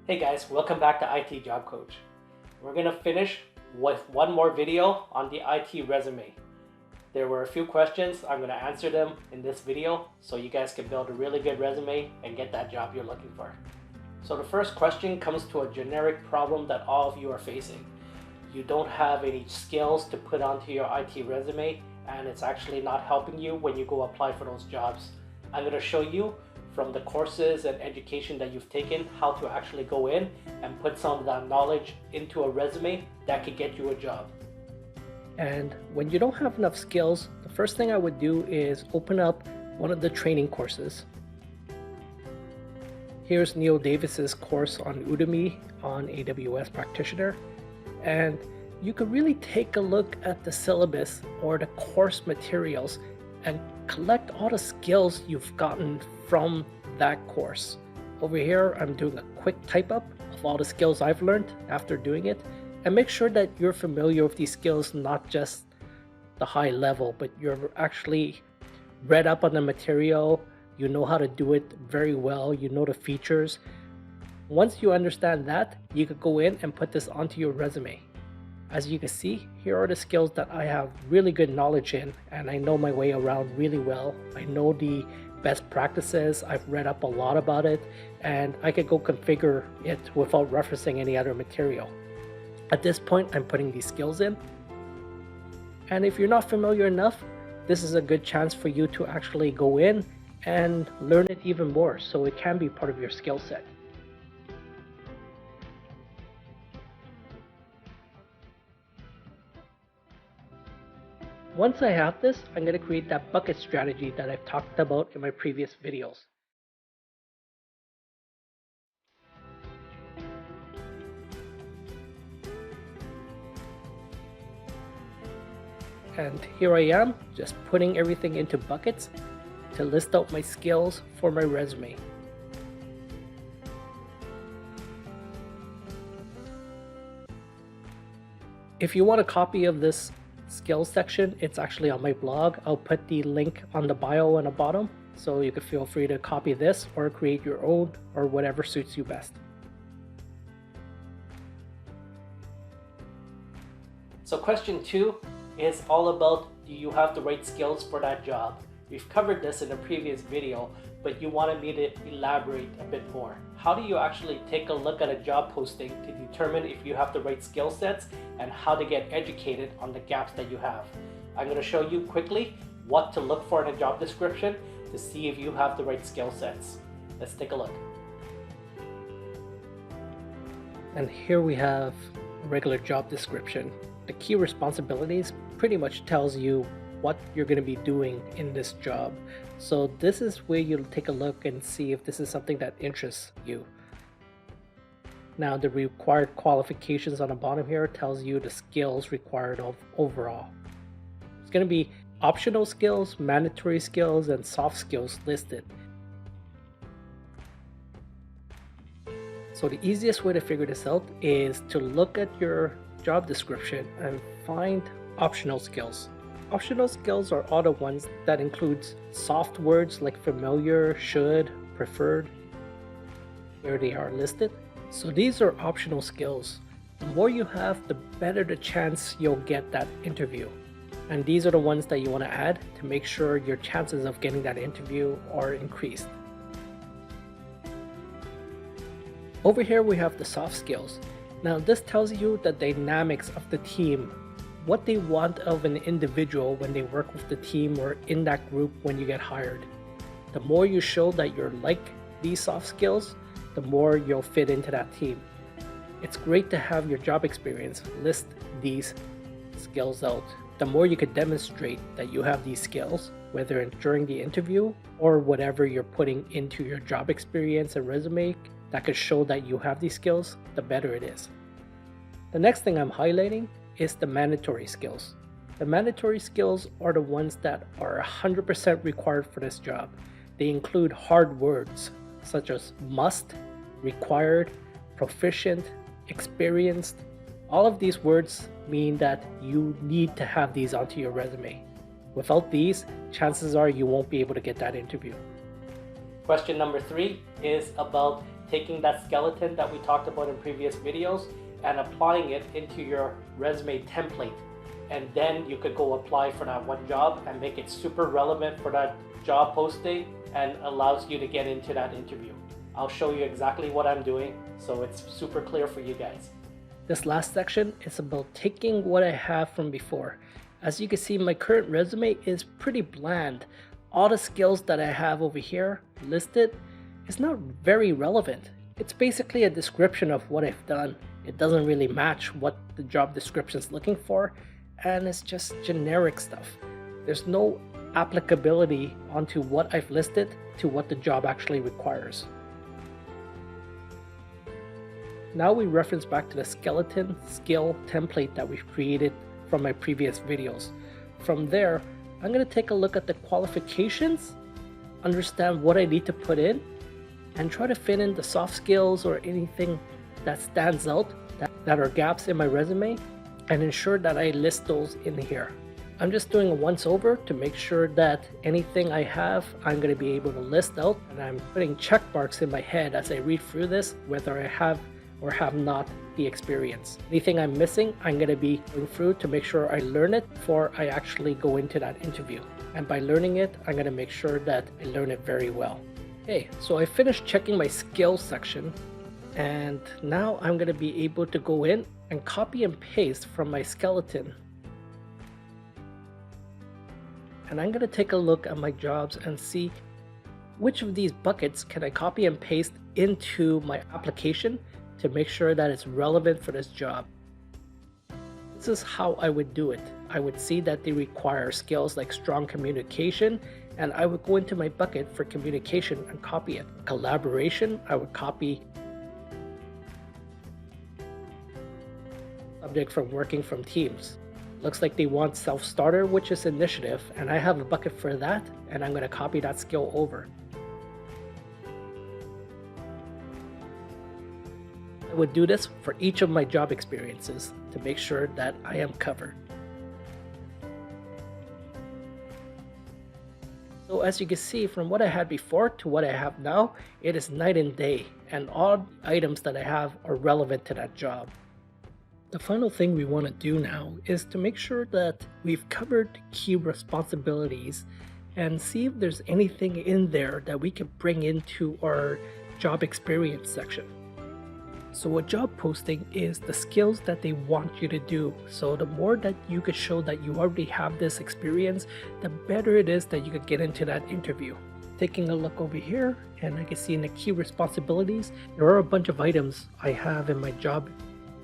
Hey guys, welcome back to IT Job Coach. We're going to finish with one more video on the IT resume. There were a few questions. I'm going to answer them in this video so you guys can build a really good resume and get that job you're looking for. So the first question comes to a generic problem that all of you are facing. You don't have any skills to put onto your IT resume, and it's actually not helping you when you go apply for those jobs. I'm going to show you from the courses and education that you've taken how to actually go in and put some of that knowledge into a resume that could get you a job. And when you don't have enough skills, the first thing I would do is open up one of the training courses. Here's Neil Davis's course on Udemy on AWS Practitioner, and you could really take a look at the syllabus or the course materials and collect all the skills you've gotten from that course. Over here, I'm doing a quick type up of all the skills I've learned after doing it, and make sure that you're familiar with these skills, not just the high level, but you're actually read up on the material, you know how to do it very well, you know the features. Once you understand that, you could go in and put this onto your resume. As you can see, here are the skills that I have really good knowledge in, and I know my way around really well. I know the best practices, I've read up a lot about it, and I could go configure it without referencing any other material. At this point, I'm putting these skills in. And if you're not familiar enough, this is a good chance for you to actually go in and learn it even more, so it can be part of your skill set. Once I have this, I'm going to create that bucket strategy that I've talked about in my previous videos. And here I am, just putting everything into buckets to list out my skills for my resume. If you want a copy of this skills section, it's actually on my blog. I'll put the link on the bio on the bottom, so you can feel free to copy this or create your own or whatever suits you best. So question 2 is all about, do you have the right skills for that job? We've covered this in a previous video, but you wanted me to elaborate a bit more. How do you actually take a look at a job posting to determine if you have the right skill sets and how to get educated on the gaps that you have? I'm going to show you quickly what to look for in a job description to see if you have the right skill sets. Let's take a look. And here we have a regular job description. The key responsibilities pretty much tells you what you're going to be doing in this job. So this is where you'll take a look and see if this is something that interests you. Now the required qualifications on the bottom here tells you the skills required overall. It's going to be optional skills, mandatory skills, and soft skills listed. So the easiest way to figure this out is to look at your job description and find optional skills. Optional skills are all the ones that includes soft words like familiar, should, preferred. Here they are listed. So these are optional skills. The more you have, the better the chance you'll get that interview. And these are the ones that you want to add to make sure your chances of getting that interview are increased. Over here we have the soft skills. Now this tells you the dynamics of the team, what they want of an individual when they work with the team or in that group when you get hired. The more you show that you're like these soft skills, the more you'll fit into that team. It's great to have your job experience list these skills out. The more you could demonstrate that you have these skills, whether during the interview or whatever you're putting into your job experience and resume that could show that you have these skills, the better it is. The next thing I'm highlighting is the mandatory skills. The mandatory skills are the ones that are 100% required for this job. They include hard words such as must, required, proficient, experienced. All of these words mean that you need to have these onto your resume. Without these, chances are you won't be able to get that interview. Question number 3 is about taking that skeleton that we talked about in previous videos and applying it into your resume template. And then you could go apply for that one job and make it super relevant for that job posting and allows you to get into that interview. I'll show you exactly what I'm doing so it's super clear for you guys. This last section is about taking what I have from before. As you can see, my current resume is pretty bland. All the skills that I have over here listed is not very relevant. It's basically a description of what I've done. It doesn't really match what the job description is looking for, and it's just generic stuff. There's no applicability onto what I've listed to what the job actually requires. Now we reference back to the skeleton skill template that we've created from my previous videos. From there, I'm going to take a look at the qualifications, understand what I need to put in, and try to fit in the soft skills or anything that stands out that are gaps in my resume, and ensure that I list those in here. I'm just doing a once over to make sure that anything I have, I'm going to be able to list out, and I'm putting check marks in my head as I read through this, whether I have or have not the experience. Anything I'm missing, I'm going to be going through to make sure I learn it before I actually go into that interview. And by learning it, I'm going to make sure that I learn it very well. Okay, so I finished checking my skills section, and now I'm going to be able to go in and copy and paste from my skeleton. And I'm going to take a look at my jobs and see which of these buckets can I copy and paste into my application to make sure that it's relevant for this job. This is how I would do it. I would see that they require skills like strong communication, and I would go into my bucket for communication and copy it. Collaboration, I would copy subject from working from teams. Looks like they want self-starter, which is initiative, and I have a bucket for that, and I'm going to copy that skill over. I would do this for each of my job experiences to make sure that I am covered. So as you can see, from what I had before to what I have now, it is night and day, and all items that I have are relevant to that job. The final thing we want to do now is to make sure that we've covered key responsibilities and see if there's anything in there that we can bring into our job experience section. So a job posting is the skills that they want you to do. So the more that you could show that you already have this experience, the better it is that you could get into that interview. Taking a look over here, and I can see in the key responsibilities, there are a bunch of items I have in my job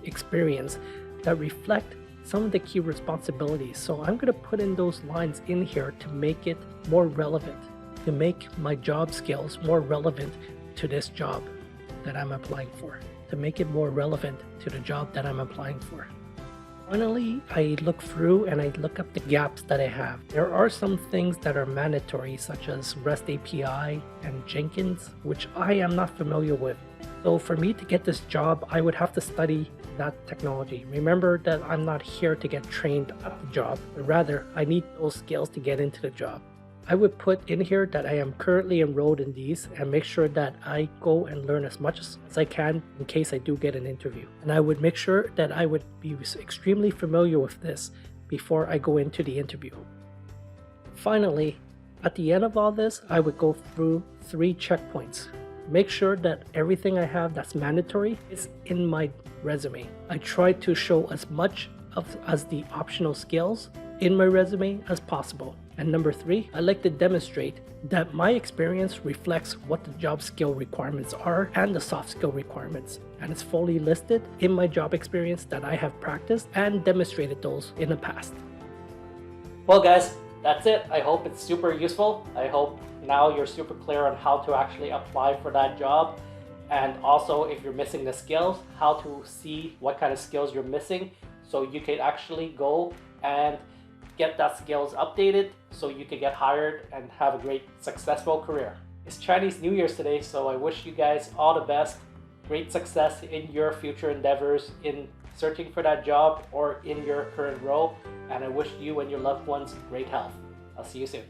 experience that reflect some of the key responsibilities. So I'm going to put in those lines in here to make it more relevant, to make my job skills more relevant to this job that I'm applying for, to make it more relevant to the job that I'm applying for. Finally, I look through and I look up the gaps that I have. There are some things that are mandatory, such as REST API and Jenkins, which I am not familiar with. So for me to get this job, I would have to study that technology. Remember that I'm not here to get trained at the job, but rather I need those skills to get into the job. I would put in here that I am currently enrolled in these and make sure that I go and learn as much as I can in case I do get an interview. And I would make sure that I would be extremely familiar with this before I go into the interview. Finally, at the end of all this, I would go through 3 checkpoints. Make sure that everything I have that's mandatory is in my resume. I try to show as much as the optional skills in my resume as possible. And number 3, I like to demonstrate that my experience reflects what the job skill requirements are and the soft skill requirements. And it's fully listed in my job experience that I have practiced and demonstrated those in the past. Well guys, that's it. I hope it's super useful. I hope now you're super clear on how to actually apply for that job. And also, if you're missing the skills, how to see what kind of skills you're missing so you can actually go and get that skills updated so you can get hired and have a great successful career. It's Chinese New Year's today, so I wish you guys all the best, great success in your future endeavors in searching for that job or in your current role, and I wish you and your loved ones great health. I'll see you soon.